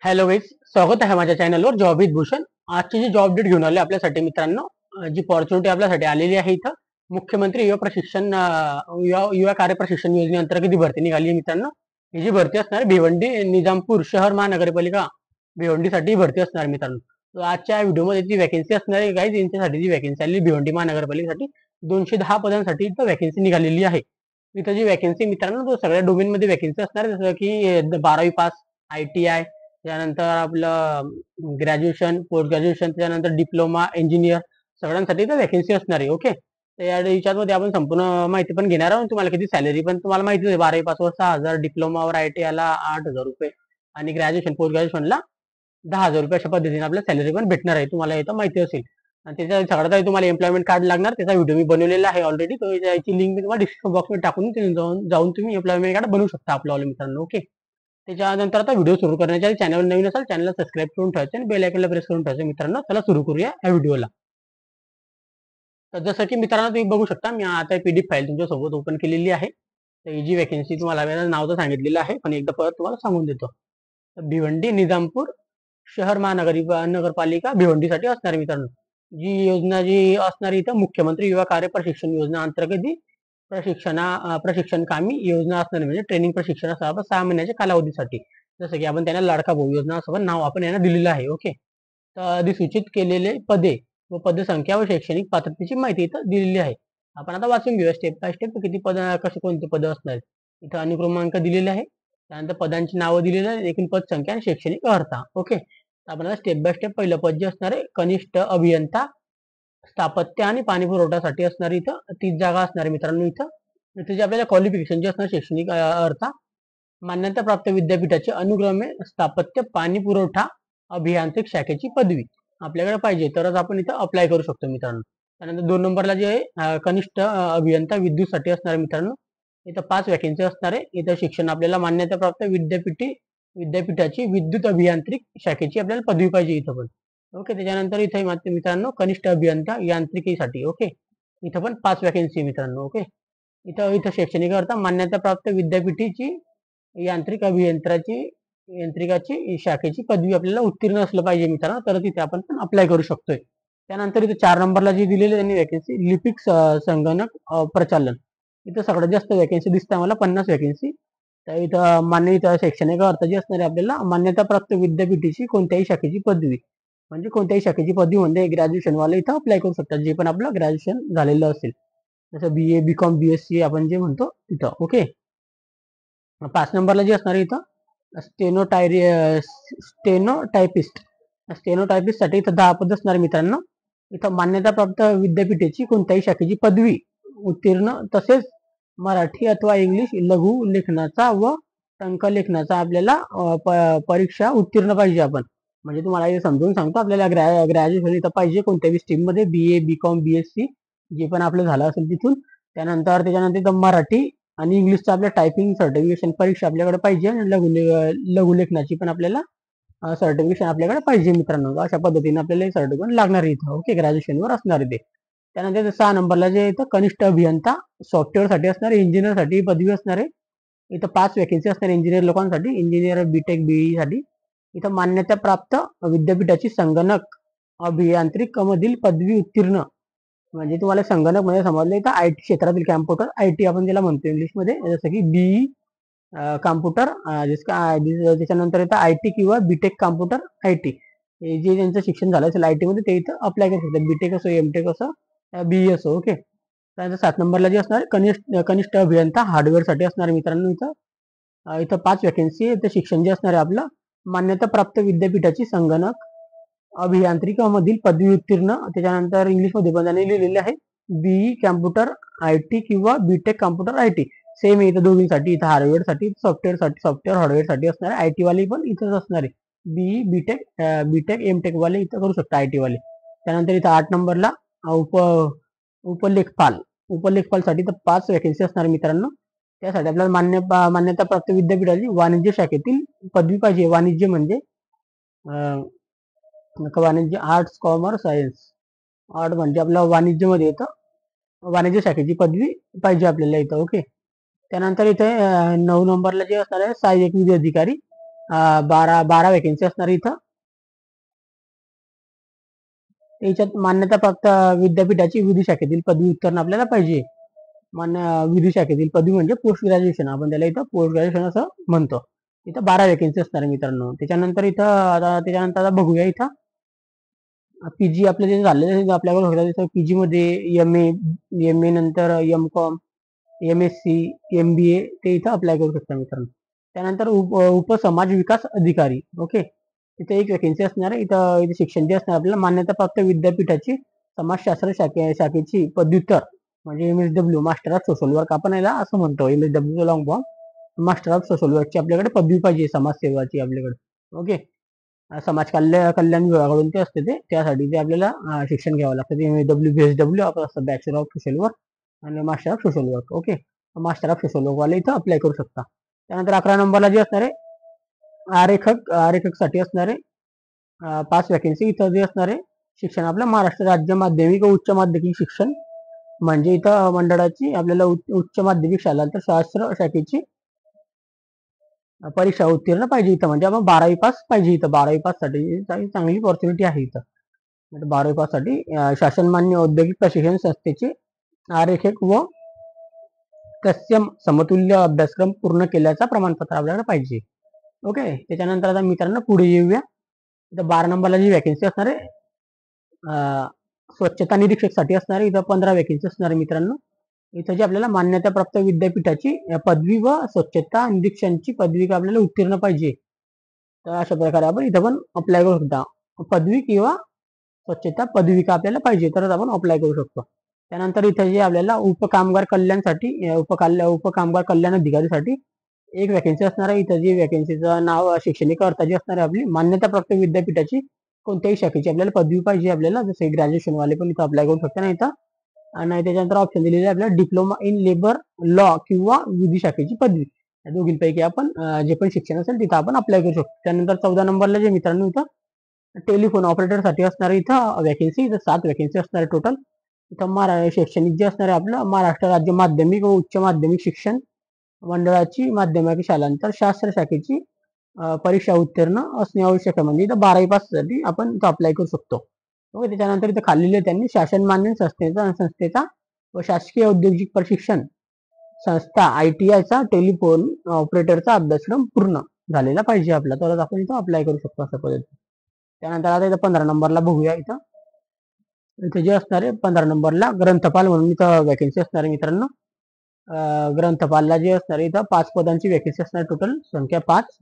Hello guys, स्वागत आहे माझ्या चॅनलवर जॉब विथ भूषण. आजची जी जॉब डेट घेऊन आले आपल्यासाठी मित्रांनो, जी अपॉर्च्युनिटी आपल्यासाठी आलेली आहे इथं मुख्यमंत्री युवा प्रशिक्षण युवा कार्य प्रशिक्षण योजनेअंतर्गत ही भरती निघाली आहे मित्रांनो. ही जी भरती असणार आहे भिवंडी निजामपूर शहर महानगरपालिका भिवंडीसाठी भरती असणार मित्रांनो. तर आजच्या व्हिडिओमध्ये जी वॅकन्सी असणार आहे गाईज, यांच्यासाठी जी वॅकन्सी आली भिवंडी महानगरपालिकेसाठी 210 पदांसाठी इथं वॅकन्सी निघालेली आहे. इथं जी वॅकन्सी मित्रांनो, तो सगळ्या डोमेनमध्ये वॅकन्सी असणार आहे, जसं की 12वी पास, ITI, त्यानंतर आपलं ग्रॅज्युएशन, पोस्ट ग्रॅज्युएशन, त्यानंतर डिप्लोमा, इंजिनियर सगळ्यांसाठी तर वॅकन्सी असणार आहे. ओके, तर याच्यामध्ये आपण संपूर्ण माहिती पण घेणार आहोत. तुम्हाला किती सॅलरी पण तुम्हाला माहिती आहे, 12वी पासवर 6,000, डिप्लोमावर ITIला 8,000 रुपये आणि ग्रॅज्युएशन पोस्ट ग्रॅज्युएशनला 10,000 रुपये अशा पद्धतीने आपल्याला सॅलरी पण भेटणार आहे. तुम्हाला इथं माहिती असेल. आणि त्याच्या सगळ्यात आधी तुम्हाला एम्प्लॉयमेंट कार्ड लागणार, त्याचा व्हिडिओ मी बनवलेला आहे ऑलरेडी. तो याची लिंक मी तुम्हाला डिस्क्रिप्शन बॉक्समध्ये टाकून जाऊन तुम्ही एम्प्लॉयमेंट कार्ड बनवू शकता आपल्याला मित्रांनो. ओके, त्याच्यानंतर आता व्हिडिओ सुरू करण्याच्या आधी चॅनल नवीन असेल चॅनलला सबस्क्राईब करून ठेवायचं आणि बेल आयकॉनला प्रेस करून ठेवायचं मित्रांनो. चला सुरू करूया या व्हिडिओला. तर जसं की मित्रांनो तुम्ही बघू शकता, मी आता PDF फाईल तुमच्यासोबत ओपन केलेली आहे. तर ही जी वॅकन्सी तुम्हाला नाव तर सांगितलेलं आहे, पण एकदा परत तुम्हाला सांगून देतो. तर भिवंडी निजामपूर शहर नगरपालिका भिवंडीसाठी असणार मित्रांनो. जी योजना जी असणार इथं मुख्यमंत्री युवा कार्य प्रशिक्षण योजना अंतर्गत जी प्रशिक्षण कामी योजना असणार, म्हणजे ट्रेनिंग प्रशिक्षण असणार आपण 6 महिन्याच्या कालावधीसाठी. जसं की आपण त्यांना लाडका भाऊ योजना असं पण नाव आपण यांना दिलेलं आहे. ओके, तर अधिसूचित केलेले पदे व पदसंख्या व शैक्षणिक पात्रतेची माहिती इथं दिलेली आहे. आपण आता वाचून घेऊया स्टेप बाय स्टेप किती पद, कसे कोणते पद असणार. इथं अनुक्रमांक दिलेले आहे, त्यानंतर पदांची नावं दिलेली आहे, एकूण पद संख्या आणि शैक्षणिक अर्हता. ओके, आपण आता स्टेप बाय स्टेप पहिलं पद जे असणार आहे कनिष्ठ अभियंता स्थापत्य आणि पाणी पुरवठ्यासाठी असणार इथं 30 जागा असणार मित्रांनो. इथं जे आपल्याला क्वालिफिकेशन जे असणार शैक्षणिक अर्थ मान्यताप्राप्त विद्यापीठाचे अनुक्रमे स्थापत्य पाणी पुरवठा अभियांत्रिक शाखेची पदवी आपल्याकडे पाहिजे तरच आपण इथं अप्लाय करू शकतो मित्रांनो. त्यानंतर 2 नंबरला जे आहे कनिष्ठ अभियंता विद्युतसाठी असणार मित्रांनो. इथं 5 वॅकन्सी असणार आहे. इथं शिक्षण आपल्याला मान्यताप्राप्त विद्यापीठाची विद्युत अभियांत्रिक शाखेची आपल्याला पदवी पाहिजे इथं पण. ओके, त्याच्यानंतर इथे मित्रांनो कनिष्ठ अभियंता यांत्रिकीसाठी. ओके, इथं पण 5 वॅकन्सी मित्रांनो. ओके, इथं इथं शैक्षणिक अर्थ मान्यताप्राप्त विद्यापीठीची यांत्रिक यांत्रिकाची शाखेची पदवी आपल्याला उत्तीर्ण असलं पाहिजे मित्रांनो, तर तिथे आपण पण अप्लाय करू शकतोय. त्यानंतर इथे 4 नंबरला जी दिलेली त्यांनी वॅकन्सी लिपिक संगणक प्रचालन. इथं सगळ्यात जास्त वॅकन्सी दिसते आम्हाला 50 वॅकन्सी. तर इथं शैक्षणिक अर्थ जी असणार आहे आपल्याला मान्यताप्राप्त विद्यापीठीची कोणत्याही शाखेची पदवी, म्हणजे कोणत्याही शाखेची पदवी म्हणजे ग्रॅज्युएशन वाले इथं अप्लाय करू शकतात, जे पण आपलं ग्रॅज्युएशन झालेलं असेल, जसं BA, BCom, BSc आपण जे म्हणतो तिथं. ओके, 5 नंबरला जी असणार इथं स्टेनोटायपिस्ट साठी इथं 10 पद असणार मित्रांनो. इथं मान्यताप्राप्त विद्यापीठाची कोणत्याही शाखेची पदवी उत्तीर्ण, तसेच मराठी अथवा इंग्लिश लघु लेखनाचा व टंकलेखनाचा आपल्याला परीक्षा उत्तीर्ण पाहिजे आपण. म्हणजे तुम्हाला हे समजून सांगतो, आपल्याला ग्रॅज्युएशन इथं पाहिजे कोणत्याही स्ट्रीम मध्ये, BA, BCom, BSc जे पण आपलं झालं असेल तिथून. त्याच्यानंतर इथं मराठी आणि इंग्लिशचं आपल्या टायपिंग सर्टिफिकेशन परीक्षा आपल्याकडे पाहिजे आणि लघुलेखनाची पण आपल्याला सर्टिफिकेशन आपल्याकडे पाहिजे मित्रांनो. अशा पद्धतीने आपल्याला हे सर्टिफिकेट लागणार इथं. ओके, ग्रॅज्युएशनवर असणार आहे ते. त्यानंतर 6 नंबरला जे इथं कनिष्ठ अभियंता सॉफ्टवेअरसाठी असणार, इंजिनियरसाठी पदवी असणार आहे. इथं 5 वॅकन्सी असणार इंजिनियर लोकांसाठी, इंजिनियर BTech BE साठी. इथं मान्यता प्राप्त विद्यापीठाची संगणक अभियांत्रिक मधील पदवी उत्तीर्ण, म्हणजे तुम्हाला संगणक मध्ये समजलं इथं IT क्षेत्रातील कॅम्प्युटर IT आपण त्याला म्हणतो इंग्लिशमध्ये, जसं की BE कॉम्प्युटर, त्याच्यानंतर इथं IT किंवा BTech कॉम्प्युटर IT, हे जे ज्यांचं शिक्षण झालं असेल IT मध्ये ते इथं अप्लाय करू शकतात. BTech असो, MTech असो, BE असो. ओके, त्यानंतर 7 नंबरला जे असणार कनिष्ठ अभियंता हार्डवेअरसाठी असणार मित्रांनो. इथं 5 वॅकन्सी. इथं शिक्षण जे असणार आहे आपलं मान्यताप्राप्त विद्यापीठाची संगणक अभियांत्रिकामधील पदवी उत्तीर्ण, त्याच्यानंतर इंग्लिशमध्ये पण त्यांनी लिहिलेले आहे BE कॉम्प्युटर IT किंवा BTech कॉम्प्युटर IT. सेम इथं दोन्हीसाठी, इथं हार्डवेअरसाठी सॉफ्टवेअर हार्डवेअरसाठी असणार आहे. IT वाले पण इथंच असणार आहे. BE BTech MTech वाले इथं करू शकता IT वाले. त्यानंतर इथं 8 नंबरला उप उपलेखपालसाठी तर 5 वॅकन्सी असणार मित्रांनो. त्यासाठी आपल्याला मान्यताप्राप्त विद्यापीठाची वाणिज्य शाखेतील पदवी पाहिजे. वाणिज्य म्हणजे वाणिज्य, आर्ट्स, कॉमर्स, सायन्स. आर्ट म्हणजे आपलं वाणिज्यमध्ये येतं, वाणिज्य शाखेची पदवी पाहिजे आपल्याला इथं. ओके, त्यानंतर इथे 9 नंबरला जे असणार आहे सहाय्यक निधी अधिकारी बारा बारा वॅकेन्सी असणार इथं. याच्यात मान्यताप्राप्त विद्यापीठाची विधी शाखेतील पदवी उत्तीर्ण आपल्याला पाहिजे. विधी शाखेतील पदवी म्हणजे पोस्ट ग्रॅज्युएशन, आपण त्याला इथं पोस्ट ग्रॅज्युएशन असं म्हणतो. इथं 12 वॅकेन्सी असणार मित्रांनो. त्याच्यानंतर इथं आता बघूया इथं पीजी आपलं जे झालेलं आपल्याकडे होतं तिथं पीजी मध्ये एम ए नंतर M.Com, MSc, MBA ते इथं अप्लाय करू शकता मित्रांनो. त्यानंतर उपसमाज विकास अधिकारी, ओके, तिथे एक वॅकेन्सी असणार आहे. इथं शिक्षण जे असणार आपल्याला मान्यताप्राप्त विद्यापीठाची समाजशास्त्र शाखेची पदव्युत्तर म्हणजे MSW master of social work, आपण याला असं म्हणतो MSW long form, master of social वर्कची आपल्याकडे पदवी पाहिजे समाजसेवाची आपल्याकडे. ओके, समाज कल्याण विभागाकडून ते असते त्यासाठी ते आपल्याला शिक्षण घ्यावं लागतं. MSW BSW आपण असतं बॅचलर ऑफ सोशल वर्क आणि master of social work. Okay, master of social work वाले इथं अप्लाय करू शकता. त्यानंतर 11 नंबरला जे असणार आहे आरेखक साठी असणार आहे 5 वॅकेन्सी. इथं जे असणार आहे शिक्षण आपलं महाराष्ट्र राज्य माध्यमिक व उच्च माध्यमिक शिक्षण म्हणजे इथं मंडळाची आपल्याला उच्च माध्यमिक शास्त्र शाखेची परीक्षा उत्तीर्ण पाहिजे इथं, म्हणजे आपण 12वी पास पाहिजे इथं. 12वी पास साठी चांगली ऑपॉर्च्युनिटी आहे इथं. 12वी पास साठी शासनमान्य औद्योगिक प्रशिक्षण संस्थेचे आरेखक व तत्सम समतुल्य अभ्यासक्रम पूर्ण केल्याचा प्रमाणपत्र आपल्याला पाहिजे. ओके, त्याच्यानंतर आता मित्रांनो पुढे येऊया. इथं 12 नंबरला जी वॅकेन्सी असणार आहे स्वच्छता निरीक्षक साठी असणार आहे. इथं 15 वॅकेन्सी असणार आहे मित्रांनो. इथं जी आपल्याला मान्यताप्राप्त विद्यापीठाची पदवी व स्वच्छता निरीक्षणची पदवी आपल्याला उत्तीर्ण पाहिजे. तर अशा प्रकारे आपण इथं पण अप्लाय करू शकता. पदवी किंवा स्वच्छता पदविका आपल्याला पाहिजे तरच आपण अप्लाय करू शकतो. त्यानंतर इथं जे आपल्याला उपकामगार कल्याणसाठी उपकामगार कल्याण अधिकारीसाठी एक वॅकेन्सी असणार आहे. इथं जी वॅकेन्सीचं नाव शैक्षणिक अर्थ जी असणार आहे आपली मान्यताप्राप्त विद्यापीठाची कोणत्याही शाखेची आपल्याला पदवी पाहिजे आपल्याला, जसे ग्रॅज्युएशन वाले पण इथं अप्लाय करू शकता ना इथं. आणि त्याच्यानंतर ऑप्शन दिलेले आपल्याला डिप्लोमा इन लेबर लॉ किंवा विधी शाखेची पदवी, या दोघींपैकी आपण जे पण शिक्षण असेल तिथं आपण अप्लाय करू शकतो. त्यानंतर 14 नंबरला जे मित्रांनो इथं टेलिफोन ऑपरेटर साठी असणार इथं वॅकेन्सी, इथं 7 वॅकेन्सी असणार टोटल. इथं शैक्षणिक जे असणार आहे आपलं महाराष्ट्र राज्य माध्यमिक व उच्च माध्यमिक शिक्षण मंडळाची माध्यमिक शालांतर शास्त्र शाखेची परीक्षा उत्तीर्ण असणे आवश्यक आहे. म्हणजे इथं 12वी पास साठी आपण इथं अप्लाय करू शकतो. ओके, त्याच्यानंतर इथं खाल्लेले त्यांनी शासन मान्य संस्थेचा व शासकीय औद्योगिक प्रशिक्षण संस्था ITIचा टेलिफोन ऑपरेटरचा अभ्यासक्रम पूर्ण झालेला पाहिजे आपला, तरच आपण इथं अप्लाय करू शकतो अशा पद्धतीने. त्यानंतर आता इथं 15 नंबरला बघूया. इथं जे असणार आहे 15 नंबरला ग्रंथपाल म्हणून इथं वॅकेन्सी असणार आहे मित्रांनो. ग्रंथपालला जे असणार आहे इथं 5 पदांची वॅकेन्सी असणार, टोटल संख्या 5.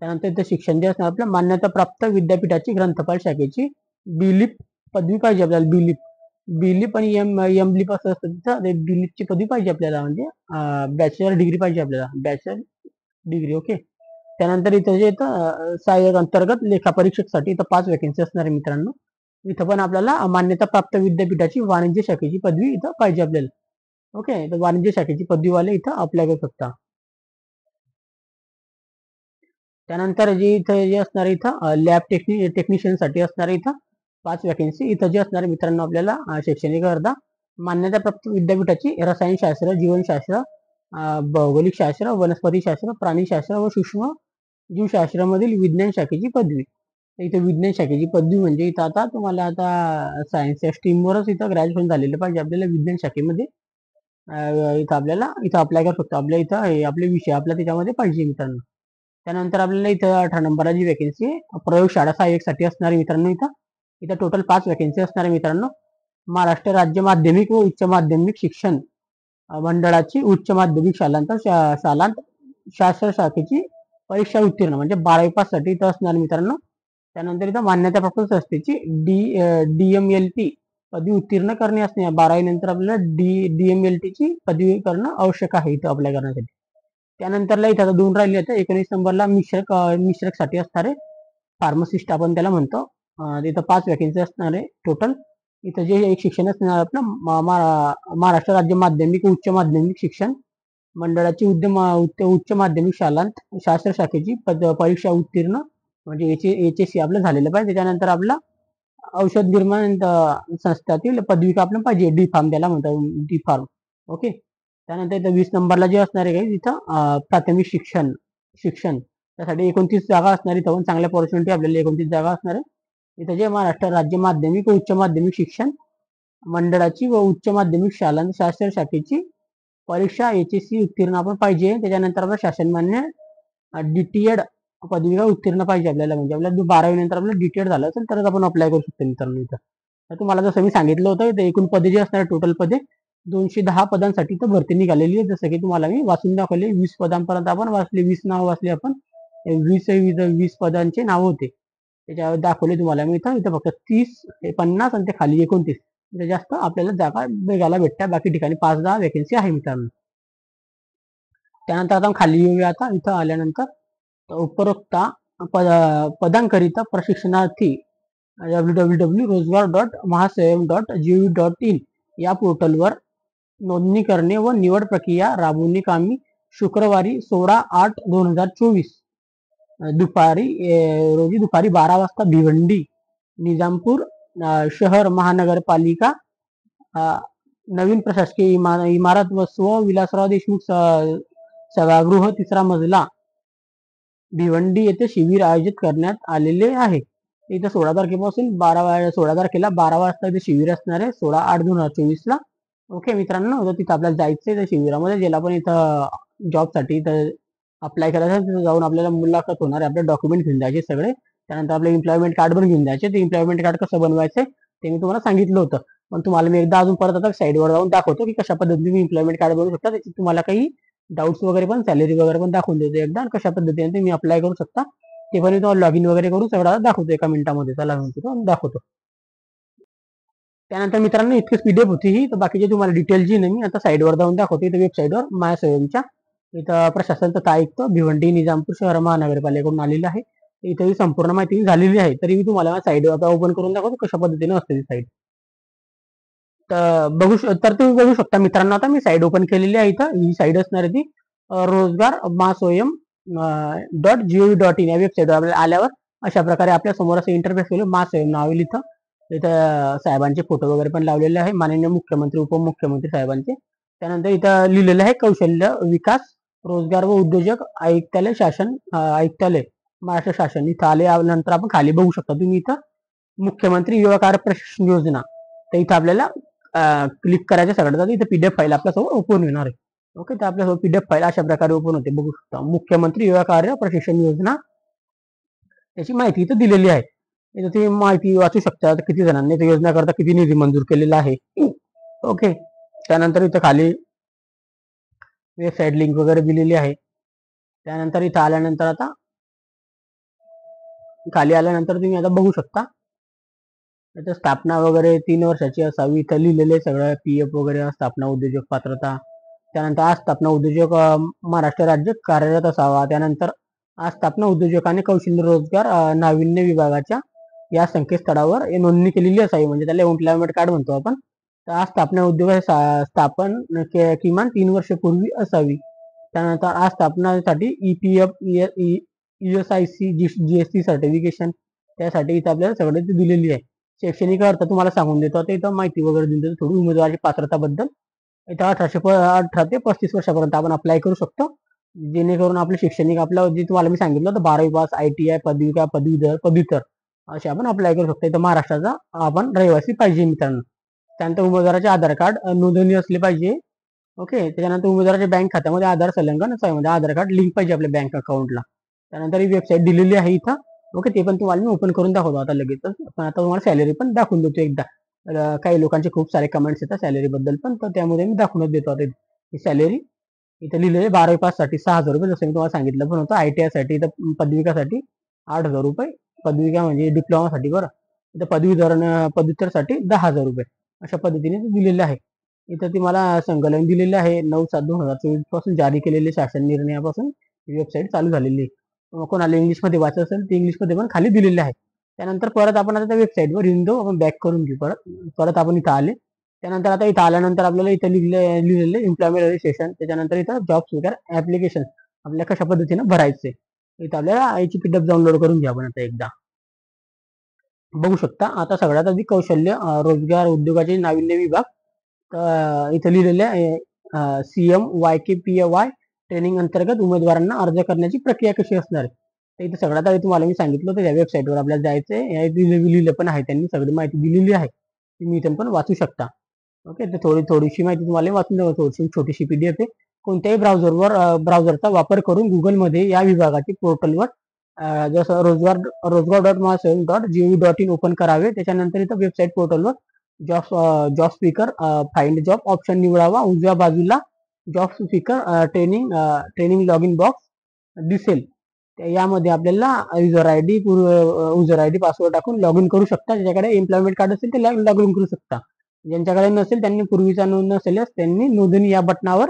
त्यानंतर इथं शिक्षण जे असणार आपल्या मान्यताप्राप्त विद्यापीठाची ग्रंथपाल शाखेची बिलिप पदवी पाहिजे आपल्याला. बिलिप आणि एमलिप असं असतं तिथं, बिलिपची पदवी पाहिजे आपल्याला, म्हणजे बॅचलर डिग्री पाहिजे आपल्याला, बॅचलर डिग्री. ओके, त्यानंतर इथं जे इथं सहाय्यक अंतर्गत लेखा परीक्षकसाठी इथं 5 वॅकेन्सी असणार आहे मित्रांनो. इथं पण आपल्याला मान्यताप्राप्त विद्यापीठाची वाणिज्य शाखेची पदवी इथं पाहिजे आपल्याला. ओके, तर वाणिज्य शाखेची पदवीवाले इथं अप्लाय करू शकता. त्यानंतर जे इथं जे असणार इथं लॅब टेक्निशियन साठी असणार इथं 5 वॅकेन्सी. इथं जे असणार मित्रांनो आपल्याला शैक्षणिक अर्धा मान्यताप्राप्त विद्यापीठाची रसायनशास्त्र, जीवनशास्त्र, भौगोलिक शास्त्र, वनस्पतीशास्त्र, प्राणीशास्त्र व सूक्ष्म जीवशास्त्रामधील विज्ञान शाखेची पदवी. इथं विज्ञान शाखेची पदवी म्हणजे इथं आता तुम्हाला आता सायन्सच्या स्ट्रीमवरच इथं ग्रॅज्युएशन झालेलं पाहिजे आपल्याला विज्ञान शाखेमध्ये. इथं आपल्याला इथं अप्लाय करू शकतो. आपल्या इथं आपले विषय आपल्या त्याच्यामध्ये पाहिजे मित्रांनो. त्यानंतर आपल्याला इथं 18 नंबरला जी वॅकेन्सी आहे प्रयोगशाळा सहाय्यक साठी असणार आहे मित्रांनो. इथं इथं टोटल 5 वॅकेन्सी असणार आहे मित्रांनो. महाराष्ट्र राज्य माध्यमिक व उच्च माध्यमिक शिक्षण मंडळाची उच्च माध्यमिक शालांत शास्त्र शाखेची परीक्षा उत्तीर्ण म्हणजे 12वी पास साठी इथं असणार मित्रांनो. त्यानंतर इथं मान्यताप्राप्त संस्थेची DMLT पदवी उत्तीर्ण करणे असणे, 12वी नंतर आपल्याला DMLT ची पदवी करणं आवश्यक आहे इथं अप्लाय करण्यासाठी. त्यानंतरला इथं आता 2 राहिले आहेत. 19 नंबरला मिश्रक साठी असणार आहे फार्मासिस्ट आपण त्याला म्हणतो. तिथं 5 वॅकेन्सी असणार आहे टोटल. इथं जे एक शिक्षण असणार आपलं महाराष्ट्र राज्य माध्यमिक उच्च माध्यमिक शिक्षण मंडळाची उच्च माध्यमिक शालांत शास्त्र शाखेची परीक्षा उत्तीर्ण म्हणजे HSC आपलं झालेलं पाहिजे. त्याच्यानंतर आपला औषध निर्माण संस्थातील पदविका आपल्याला पाहिजे, D फार्म त्याला म्हणतात, D फार्म. ओके, त्यानंतर इथं 20 नंबरला जे असणार आहे इथं प्राथमिक शिक्षण त्यासाठी 29 जागा असणार. इथं पण चांगल्या ऑपॉर्च्युनिटी आपल्याला 29 जागा असणार आहे. इथं जे महाराष्ट्र राज्य माध्यमिक व उच्च माध्यमिक शिक्षण मंडळाची व उच्च माध्यमिक शास्त्र शाखेची परीक्षा HSC उत्तीर्ण आपण पाहिजे. त्याच्यानंतर आपलं शासनमान्य DTED पदविका उत्तीर्ण पाहिजे आपल्याला. म्हणजे आपल्याला 12वी नंतर आपल्याला DTED झालं असेल तरच आपण अप्लाय करू शकतो मित्रांनो. इथं तर तुम्हाला जसं मी सांगितलं होतं, एकूण पदे जी असणार टोटल पदे 210 पदांसाठी तर भरती निघालेली आहे. जसं की तुम्हाला मी वाचून दाखवले. 20 पदांपर्यंत आपण वाचले, 20 नाव वाचले आपण. 20 पदांचे नाव होते त्याच्यावर दाखवले तुम्हाला मी. इथं फक्त 30 50 आणि ते खाली 29 जास्त आपल्याला जागा बघायला भेटत्या. बाकी ठिकाणी 5-10 वेकेन्सी आहे मित्रांनो. त्यानंतर आता खाली येऊया. आता इथं आल्यानंतर उपरोक्त पदांकरिता प्रशिक्षणार्थी www.rozgar.mahaswayam.gov.in या पोर्टलवर नोंदणी करणे व निवड प्रक्रिया राबवणे कामी शुक्रवारी 16/8/2024 रोजी दुपारी 12 वाजता भिवंडी निजामपूर शहर महानगरपालिका नवीन प्रशासकीय इमारत व विलासराव देशमुख सभागृह 3रा मजला भिवंडी येथे शिबिर आयोजित करण्यात आलेले आहे. इथं 16 तारखेपासून 16 तारखेला 12 वाजता इथे शिबिर असणार आहे. 16/8/2024 ओके मित्रांनो. तिथं आपल्याला जायचंय त्या शिबिरामध्ये. ज्याला पण इथं जॉबसाठी इथं अप्लाय करायचं तिथं जाऊन आपल्याला मुलाखत होणार आहे. आपले डॉक्युमेंट घेऊन जायचे सगळे. त्यानंतर आपले एम्प्लॉयमेंट कार्ड पण घेऊन जायचे. ते एम्प्लॉयमेंट कार्ड कसं बनवायचं ते मी तुम्हाला सांगितलं होतं. पण तुम्हाला मी एकदा अजून परत आता साईडवर जाऊन दाखवतो की कशा पद्धतीने तुम्ही एम्प्लॉयमेंट कार्ड बनवू शकता. त्याची तुम्हाला काही डाऊट्स वगैरे पण सॅलरी वगैरे पण दाखवून देतो एकदा. कशा पद्धतीने तुम्ही अप्लाय करू शकता ते पण तुम्हाला लॉग इन वगैरे करून सगळं दाखवतो एका मिनिटामध्ये. चला दाखवतो. त्यानंतर मित्रांनो इतकीच PDF होती ही. तर बाकीचे तुम्हाला डिटेल जी नाही मी आता साईडवर जाऊन दाखवतो. इथं वेबसाईटवर महास्वयंच्या इथं प्रशासन तथा आयुक्त भिवंडी निजामपूर शहर महानगरपालिकेकडून आलेलं आहे. इथं संपूर्ण माहिती झालेली आहे. तरी मी तुम्हाला साईड आता ओपन करून दाखवतो कशा पद्धतीने असते ती साईट. तर तुम्ही बघू शकता मित्रांनो. आता मी साईड ओपन केलेली आहे. इथं ही साईड असणार आहे ती रोजगार महास्वयम .gov.in या वेबसाईटवर आपल्याला आल्यावर अशा प्रकारे आपल्या समोर असं इंटरफेस केलं. महास्वयम नाव येईल इथं. इथं साहेबांचे फोटो वगैरे पण लावलेले आहे. माननीय मुख्यमंत्री उपमुख्यमंत्री साहेबांचे. त्यानंतर इथं लिहिलेलं आहे कौशल्य विकास रोजगार व उद्योजक आयुक्तालय शासन आयुक्तालय महाराष्ट्र शासन. इथं आल्यानंतर आपण खाली बघू शकता तुम्ही इथं मुख्यमंत्री युवा कार्य प्रशिक्षण योजना. तर इथं आपल्याला क्लिक करायचं सगळं. इथं PDF फाईल आपल्यासमोर ओपन होणार आहे. ओके. तर आपल्यासमोर PDF फाईल अशा प्रकारे ओपन होते. बघू शकता मुख्यमंत्री युवा कार्य प्रशिक्षण योजना त्याची माहिती इथं दिलेली आहे. इथं तुम्ही माहिती वाचू शकता. किती जणांनी योजना करता किती निधी मंजूर केलेला आहे. ओके. त्यानंतर इथं खाली वेबसाईट लिंक वगैरे दिलेली आहे. त्यानंतर इथं आल्यानंतर आता खाली आल्यानंतर तुम्ही आता बघू शकता इथं स्थापना वगैरे 3 वर्षाची असावी. इथं लिहिलेले सगळं PF वगैरे स्थापना उद्योजक पात्रता. त्यानंतर आज स्थापना उद्योजक महाराष्ट्र राज्य कार्यरत असावा. त्यानंतर आज स्थापना उद्योजकांनी कौशल्य रोजगार नाविन्य विभागाच्या या संकेतस्थळावर नोंदणी केलेली असावी. म्हणजे त्याला एम्प्लॉयमेंट कार्ड म्हणतो आपण. तर आज स्थापना उद्योग स्थापन किमान 3 वर्षपूर्वी असावी. त्यानंतर आज स्थापनासाठी EPF ESIC GST सर्टिफिकेशन त्यासाठी इथं आपल्याला सगळं दिलेली आहे. शैक्षणिक अर्थ तुम्हाला सांगून देतो. आता इथं माहिती वगैरे देऊन देतो थोडी उमेदवाराची पात्रताबद्दल. इथं 18 ते 35 वर्षापर्यंत आपण अप्लाय करू शकतो. जेणेकरून आपले शैक्षणिक आपलं जे तुम्हाला मी सांगितलं होतं 12वी पास ITI पदविका पदव्युत्तर असे आपण अप्लाय करू शकतो. इथं महाराष्ट्राचा आपण रहिवासी पाहिजे मित्रांनो. त्यानंतर उमेदवाराचे आधार कार्ड नोंदणी असली पाहिजे. ओके. त्याच्यानंतर उमेदवाराच्या बँक खात्यामध्ये आधार संलग्न असावे. म्हणजे आधार कार्ड लिंक पाहिजे आपल्या बँक अकाउंटला. त्यानंतर ही वेबसाईट दिलेली आहे इथं. ओके. ते पण तुम्हाला मी ओपन करून दाखवतो आता लगेचच. पण आता तुम्हाला सॅलरी पण दाखवून देतो एकदा. काही लोकांचे खूप सारे कमेंट्स येतात सॅलरी बद्दल पण. तर त्यामध्ये मी दाखवूनच देतो आता ही सॅलरी. इथं लिहिलेले 12वी पास साठी 6,000 रुपये जसं मी तुम्हाला सांगितलं पण होतं. ITI साठी इथं पदविकासाठी 8,000 रुपये. पदविका म्हणजे डिप्लोमासाठी बरं. इथं पदव्युत्तरसाठी 10,000 रुपये अशा पद्धतीने दिलेले आहे. इथं ती मला संकलन दिलेलं आहे 9/7/2024 पासून जारी केलेले शासन निर्णयापासून वेबसाईट चालू झालेली आहे. कोणाला इंग्लिशमध्ये वाचत असेल ते इंग्लिशमध्ये पण खाली दिलेले आहे. त्यानंतर परत आपण आता त्या वेबसाईटवर येऊन जाऊ. आपण बॅक करून घेऊ परत आपण इथं आले. त्यानंतर आता इथं आल्यानंतर आपल्याला इथं लिहिलेले एम्प्लॉयमेंट रजिस्ट्रेशन. त्याच्यानंतर इथं जॉब स्वीकार ऍप्लिकेशन आपल्या कशा पद्धतीने भरायचे. इथं आपल्याला याची PDF डाउनलोड करून घ्या आपण आता एकदा. बघू शकता आता सगळ्यात आधी कौशल्य रोजगार उद्योगाचे नाविन्य विभाग. इथं लिहिलेले CM YKPY ट्रेनिंग अंतर्गत उमेदवारांना अर्ज करण्याची प्रक्रिया कशी असणार आहे. तर इथे सगळ्यात आधी तुम्हाला मी सांगितलं होतं, या वेबसाईटवर आपल्याला जायचंय. लिहिलं पण आहे, त्यांनी सगळी माहिती दिलेली आहे, तुम्ही इथून पण वाचू शकता. ओके, तर थोडीशी माहिती तुम्हाला वाचून द्यावं, थोडीशी छोटीशी पीडीएफ आहे. कोणत्याही ब्राउझरचा वापर करून गुगलमध्ये या विभागाचे पोर्टलवर जसं रोजगार डॉट महासेवक dot G O V dot in open करावे. त्याच्यानंतर इथं वेबसाईट पोर्टलवर job seeker find job option निवडावा. उजव्या बाजूला job seeker training log in box दिसेल. यामध्ये आपल्याला युजर आय डी पासवर्ड टाकून लॉग इन करू शकता. ज्याच्याकडे एम्प्लॉयमेंट कार्ड असेल ते लॉग इन करू शकता. ज्यांच्याकडे नसेल, त्यांनी पूर्वीचा नोंद नसेलच त्यांनी नोंदणी या बटनावर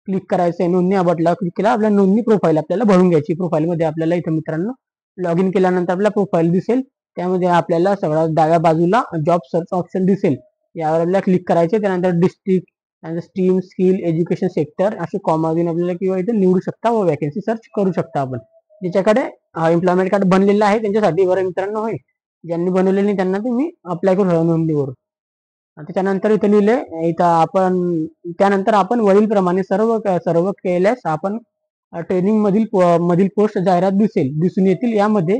क्लिक करायचं आहे. नोंदणी या बटनावर क्लिक केला आपल्या नोंदणी प्रोफाईल आपल्याला भरून घ्यायची. प्रोफाईलमध्ये आपल्याला इथं मित्रांनो लॉग इन केल्यानंतर आपला प्रोफाईल दिसेल. त्यामध्ये आपल्याला सगळ्यात डाव्या बाजूला जॉब सर्च ऑप्शन दिसेल. यावर आपल्याला क्लिक करायचे. त्यानंतर डिस्ट्रिक्ट, त्यानंतर स्ट्रीम, स्किल, एज्युकेशन सेक्टर असे कॉमा देऊन आपल्याला किंवा इथे निवडू शकता व वॅकन्सी सर्च करू शकता आपण. ज्याच्याकडे एम्प्लॉयमेंट कार्ड बनलेलं आहे त्यांच्यासाठी बरं मित्रांनो होय. ज्यांनी बनवलेलं नाही त्यांना तुम्ही अप्लाय करू शकता नोंदणीवर. त्याच्यानंतर इथे लिहिले इथं आपण त्यानंतर आपण वरील प्रमाणे सर्व केल्यास आपण ट्रेनिंग मधील पोस्ट जाहिरात दिसून येतील. यामध्ये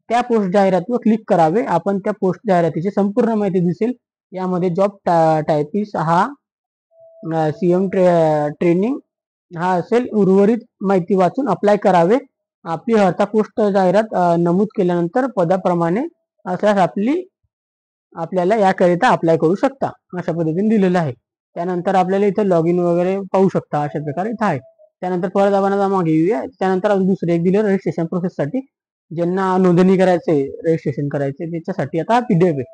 त्या पोस्ट जाहिरातीवर क्लिक करावे. आपण त्या पोस्ट जाहिरातीची संपूर्ण माहिती दिसेल. यामध्ये जॉब टायपिस्ट हा सीएम ट्रेनिंग हा असेल. उर्वरित माहिती वाचून अप्लाय करावे. आपली अर्धा पोस्ट जाहिरात नमूद केल्यानंतर पदाप्रमाणे असल्यास आपल्याला याकरिता अप्लाय करू शकता. अशा पद्धतीने दिलेलं आहे. त्यानंतर आपल्याला इथं लॉग इन वगैरे पाहू शकता. अशा प्रकारे इथं आहे. त्यानंतर परत आपण मागे येऊया. त्यानंतर दुसरं एक दिलं रजिस्ट्रेशन प्रोसेससाठी. ज्यांना नोंदणी करायचे, रजिस्ट्रेशन करायचे त्याच्यासाठी आता पीडीएफ आहे.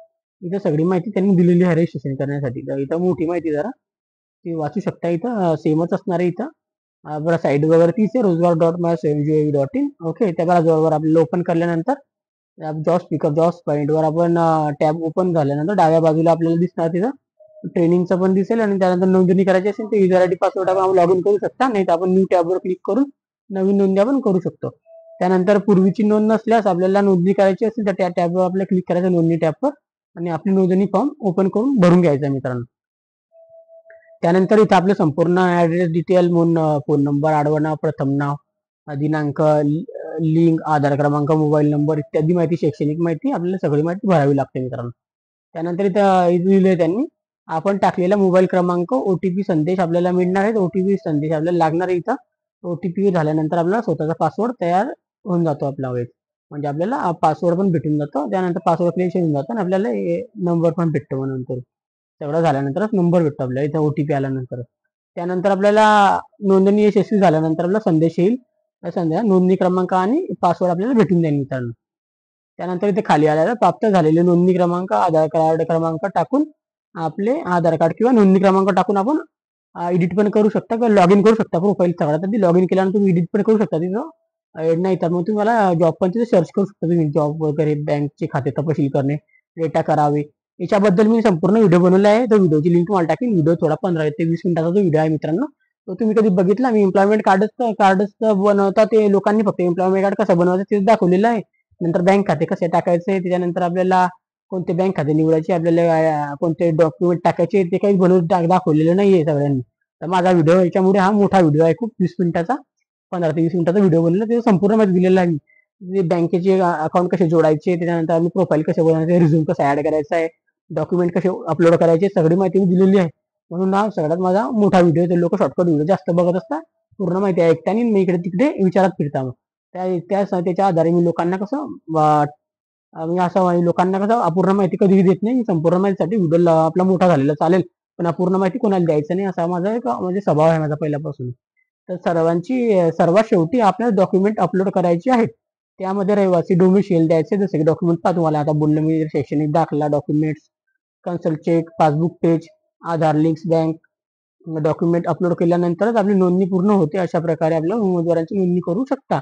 इथं सगळी माहिती त्यांनी दिलेली आहे रजिस्ट्रेशन करण्यासाठी. तर इथं मोठी माहिती जरा ती वाचू शकता. इथं सेमच असणार आहे. इथं बरं साईड वगैरे तीच आहे, रोजगार dot G O V dot in. Okay, त्या ब्राउझरवर आपल्याला ओपन केल्यानंतर जॉब पॉईंटवर आपण टॅब ओपन झाल्यानंतर डाव्या बाजूला आपल्याला दिसणार तिथं ट्रेनिंगचं पण दिसेल. आणि त्यानंतर नोंदणी करायची असेल तर युजर आयडी पासवर्ड आपण लॉग इन करू शकता. नाही तर आपण न्यू टॅबवर क्लिक करून नवीन नोंदणी आपण करू शकतो. त्यानंतर पूर्वीची नोंद नसल्यास आपल्याला नोंदणी करायची असेल तर त्या टॅबवर आपल्याला क्लिक करायचं, नोंदणी टॅबवर, आणि आपली नोंदणी फॉर्म ओपन करून भरून घ्यायचा मित्रांनो. त्यानंतर इथं आपलं संपूर्ण ऍड्रेस डिटेल, फोन नंबर, आडवं नाव, प्रथम नाव, दिनांक, लिंक, आधार क्रमांक, मोबाईल नंबर इत्यादी माहिती, शैक्षणिक माहिती आपल्याला सगळी माहिती भरावी लागते मित्रांनो. त्यानंतर इथं लिहिलंय त्यांनी आपण टाकलेला मोबाईल क्रमांक ओटीपी संदेश आपल्याला मिळणार आहे. ओटीपी संदेश आपल्याला लागणार आहे. इथं ओटीपी झाल्यानंतर आपल्याला स्वतःचा पासवर्ड तयार होऊन जातो आपला वेळ, म्हणजे आपल्याला पासवर्ड पण भेटून जातो. त्यानंतर पासवर्ड क्रिएशन होऊन जातो आणि आपल्याला नंबर पण भेटतो. नंतर सगळं झाल्यानंतरच नंबर भेटतो आपल्याला इथं ओटीपी आल्यानंतर. त्यानंतर आपल्याला नोंदणी यशस्वी झाल्यानंतर आपला संदेश येईल. नोंदणी क्रमांक आणि पासवर्ड आपल्याला भेटून जाईल मित्रांनो. त्यानंतर इथे खाली आल्याला प्राप्त झालेले नोंदणी क्रमांक, आधार कार्ड क्रमांक टाकून आपले आधार कार्ड किंवा नोंदणी क्रमांक टाकून आपण एडिट पण करू शकता किंवा लॉग इन करू शकता. प्रोफाईल सगळ्यात आधी लॉग इन केल्यानंतर तुम्ही एडिट पण करू शकता तिथं. नाही तर मग तुम्हाला जॉब पण तिथे सर्च करू शकता. तुम्ही जॉब वगैरे, बँकचे खाते तपशील करणे, डेटा करावे, याच्याबद्दल मी संपूर्ण व्हिडिओ बनवला आहे. तो व्हिडिओची लिंक मला टाकेन. व्हिडिओ थोडा 15 ते 20 मिनिटाचा जो व्हिडिओ आहे मित्रांनो, तो तुम्ही कधी बघितला? मी एम्प्लॉयमेंट कार्डच बनवता ते लोकांनी फक्त एम्प्लॉयमेंट कार्ड कसं बनवायचं तेच दाखवलेलं आहे. नंतर बँक खाते कसे टाकायचे, त्याच्यानंतर आपल्याला कोणते बँक खाते निवडायचे, आपल्याला कोणते डॉक्युमेंट टाकायचे ते काही बनवून दाखवलेलं नाहीये सगळ्यांनी. तर माझा व्हिडिओ याच्यामुळे हा मोठा व्हिडिओ आहे, खूप 20 मिनिटाचा, 15 ते 20 मिनिटाचा व्हिडिओ बनवला. ते संपूर्ण माहिती दिलेला आहे. बँकेचे अकाउंट कसे जोडायचे, त्याच्यानंतर आम्ही प्रोफाईल कसे बनवायचे, रिझ्यूम कसं ऍड करायचा आहे, डॉक्युमेंट कसे अपलोड करायचे, सगळी माहिती मी दिलेली आहे. म्हणून हा सगळ्यात माझा मोठा व्हिडिओ. ते लोक शॉर्टकट व्हिडिओ जास्त बघत असतात, पूर्ण माहिती ऐकता आणि मी इकडे तिकडे विचारत फिरता. मग त्याच्या आधारे मी लोकांना कसं लोकांना कसं अपूर्ण माहिती कधीही देत नाही. संपूर्ण माहितीसाठी व्हिडिओ आपला मोठा झालेला चालेल, पण अपूर्ण माहिती कोणाला द्यायचं नाही, असा माझा एक म्हणजे स्वभाव आहे माझा पहिल्यापासून. तर सर्वात शेवटी आपल्याला डॉक्युमेंट अपलोड करायचे आहेत. त्यामध्ये रहिवासी डोमिशियल द्यायचे, जसे की डॉक्युमेंट पहा तुम्हाला आता बोललो मी, शैक्षणिक दाखला, documents, cancelled cheque, passbook page, Aadhaar links, bank document upload केल्यानंतरच आपली नोंदणी पूर्ण होते. अशा प्रकारे आपल्या उमेदवारांची नोंदणी करू शकता.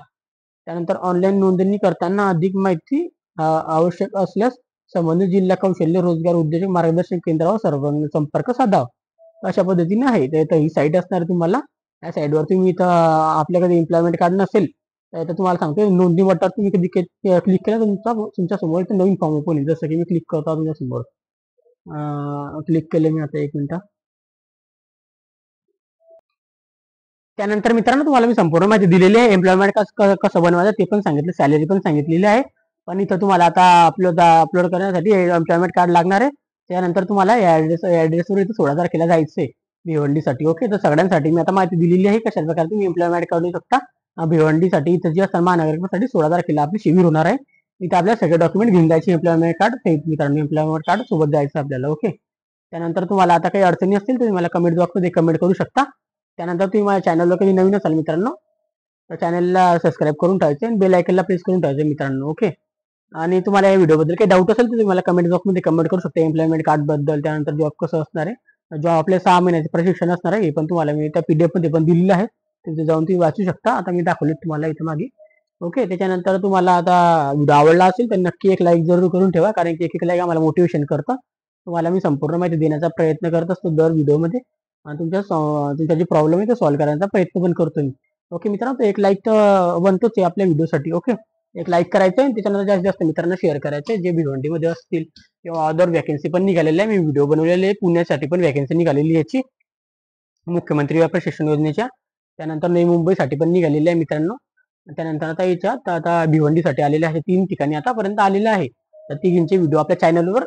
त्यानंतर ऑनलाईन नोंदणी करताना अधिक माहिती आवश्यक असल्यास संबंधित जिल्हा कौशल्य रोजगार उद्योजक मार्गदर्शन केंद्रावर संपर्क साधावा. अशा पद्धतीने आहे. तर ही साईट असणार तुम्हाला. या साईटवर तुम्ही इथं आपल्याकडे एम्प्लॉयमेंट कार्ड नसेल तर तुम्हाला सांगतो, नोंदणी बटनावर तुम्ही कधी क्लिक केलं तुमच्या समोर इथं नवीन फॉर्म ओपन होईल. जसं की मी क्लिक करतो तुमच्या समोर, क्लिक केलं मी आता, एक मिनिट. त्यानंतर मित्रांनो तुम्हाला मी संपूर्ण माहिती दिलेली आहे. एम्प्लॉयमेंट कसं बनवायचं ते पण सांगितलं, सॅलरी पण सांगितलेली आहे. पण इथं तुम्हाला आता अपलोड करण्यासाठी एम्प्लॉयमेंट कार्ड लागणार आहे. त्यानंतर तुम्हाला या ऍड्रेसवर इथं 16 तारखेला जायचंय भिवंडीसाठी. ओके, तर सगळ्यांसाठी मी आता माहिती दिलेली आहे कशा प्रकारे तुम्ही एम्प्लॉयमेंट काढू शकता. भिवंडीसाठी इथं जे असतात महानगरपालिकेसाठी 16 तारखेला आपली शिबिर होणार आहे. इथे आपल्याला सगळे डॉक्युमेंट घेऊन जायचे, एम्प्लॉयमेंट कार्ड मित्रांनो एम्प्लॉयमेंट कार्ड सोबत जायचं आपल्याला. ओके, त्यानंतर तुम्हाला आता काही अडचणी असतील तर मला कमेंट बॉक्समध्ये कमेंट करू शकता. त्यानंतर तुम्ही माझ्या चॅनलवर कधी नवीन असाल मित्रांनो तर चॅनलला सबस्क्राईब करून ठेवायचे आणि बेल आयकनला प्रेस करून ठेवायचे मित्रांनो. ओके, आणि तुम्हाला या व्हिडिओबद्दल काही डाऊट असेल तर तुम्ही मला कमेंट बॉक्समध्ये कमेंट करू शकता एम्प्लॉयमेंट कार्ड बद्दल. त्यानंतर जॉब कसं असणार आहे, जॉब आपले 6 महिन्याचे प्रशिक्षण असणार आहे, हे पण तुम्हाला मी त्या PDF मध्ये पण दिलेलं आहे. तिथे जाऊन तुम्ही वाचू शकता. आता मी दाखवले तुम्हाला इथे मागे. ओके, त्याच्यानंतर तुम्हाला आता व्हिडिओ आवडला असेल तर नक्की एक लाईक जरूर करून ठेवा, कारण की एक लाईक आम्हाला मोटिवेशन करतं. तुम्हाला मी संपूर्ण माहिती देण्याचा प्रयत्न करत असतो दर व्हिडिओमध्ये, आणि तुमचा जे प्रॉब्लेम आहे तो सॉल्व्ह करण्याचा प्रयत्न पण करतो मी. ओके मित्रांनो, तर एक लाईक तर बनतोच आहे आपल्या व्हिडिओसाठी. ओके, एक लाईक करायचं आणि त्याच्यानंतर जास्तीत जास्त मित्रांना शेअर करायचे जे भिवंडीमध्ये असतील, किंवा अदर वॅकन्सी पण निघालेल्या आहे. मी व्हिडिओ बनवलेले आहे, पुण्यासाठी पण वॅकन्सी निघालेली याची मुख्यमंत्री प्रशिक्षण योजनेच्या. त्यानंतर नवी मुंबईसाठी पण निघालेली आहे मित्रांनो. त्यानंतर आता याच्यात आता भिवंडीसाठी आलेले आहे 3 ठिकाणी आतापर्यंत आलेले आहे. तर तिघींचे व्हिडिओ आपल्या चॅनलवर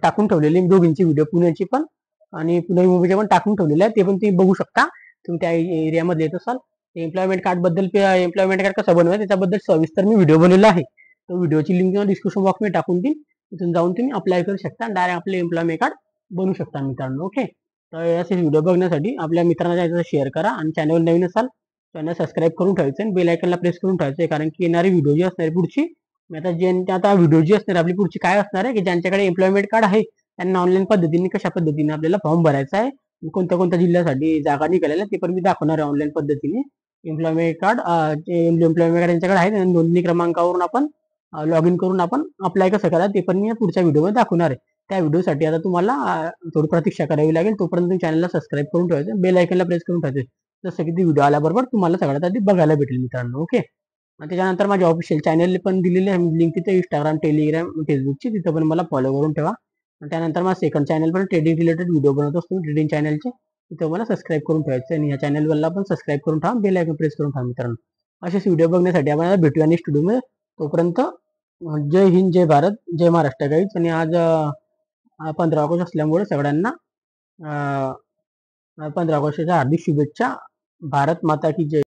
टाकून ठेवलेले, दोघींची व्हिडिओ पुण्याची पण आणि नवी मुंबईचे पण टाकून ठेवलेले आहे. ते पण तुम्ही बघू शकता तुम्ही त्या एरियामध्ये येत असाल. एम्प्लॉयमेंट कार्ड बद्दल, एम्प्लॉयमेंट कार्ड कसं बनवायचं त्याच्याबद्दल सविस्तर मी व्हिडिओ बनवलेला आहे. तो व्हिडिओची लिंक डिस्क्रिप्शन बॉक्समध्ये टाकून देईल, तिथून जाऊन तुम्ही अप्लाय करू शकता, डायरेक्ट आपले एम्प्लॉयमेंट कार्ड बनवू शकता मित्रांनो. ओके, तर असे व्हिडिओ बघण्यासाठी आपल्या मित्रांना जायचं शेअर करा, आणि चॅनल नवीन असाल चॅनल सबस्क्राईब करून ठेवायचं आणि बेल आयकनला प्रेस करून ठेवायचं, कारण की येणारी व्हिडिओ जी असणार पुढची आता व्हिडिओ जी असणार आपली पुढची काय असणार आहे, की ज्यांच्याकडे एम्प्लॉयमेंट कार्ड आहे त्यांना ऑनलाईन पद्धतीने कशा पद्धतीने आपल्याला फॉर्म भरायचा आहे, कोणत्या कोणत्या जिल्ह्यासाठी जागा निघालेल्या ते पण मी दाखवणार आहे ऑनलाईन पद्धतीने. एम्प्लॉयमेंट कार्ड एम्प्लॉयमेंट कार्ड यांच्याकडे आहे, नोंदणी क्रमांकावरून आपण लॉग इन करून आपण अप्लाय कसं करा ते पण मी पुढच्या व्हिडिओमध्ये दाखवणार आहे. त्या व्हिडिओसाठी आता तुम्हाला थोडी प्रतीक्षा करावी लागेल. तोपर्यंत तुम्ही चॅनलला सबस्क्राईब करून ठेवायचं, बेल आयकनला प्रेस करून ठेवायचं, जसं की ती व्हिडिओ आल्याबरोबर तुम्हाला सगळ्यात आधी बघायला भेटेल मित्रांनो. ओके, आणि त्याच्यानंतर माझ्या ऑफिशियल चॅनल पण दिलेली आहे लिंक तिथे, इंस्टाग्राम, टेलिग्राम, फेसबुकची, तिथं पण मला फॉलो करून ठेवा. आणि त्यानंतर माझा सेकंड चॅनल पण ट्रेडिंग रिलेटेड व्हिडिओ बनवत असतो, ट्रेडिंग चॅनलचे, तिथं मला सबस्क्राईब करून ठेवायचं, आणि या चॅनलला पण सबस्क्राईब करून ठेवा, बेल आयकन प्रेस करून ठेवा मित्रांनो. असेच व्हिडिओ बघण्यासाठी आपण भेटूया नेक्स्ट व्हिडिओमध्ये. तोपर्यंत जय हिंद, जय भारत, जय महाराष्ट्र गाईज. आणि आज 15 ऑगस्ट असल्यामुळे सगळ्यांना 15 ऑगस्टच्या हार्दिक शुभेच्छा. भारत माता की जय.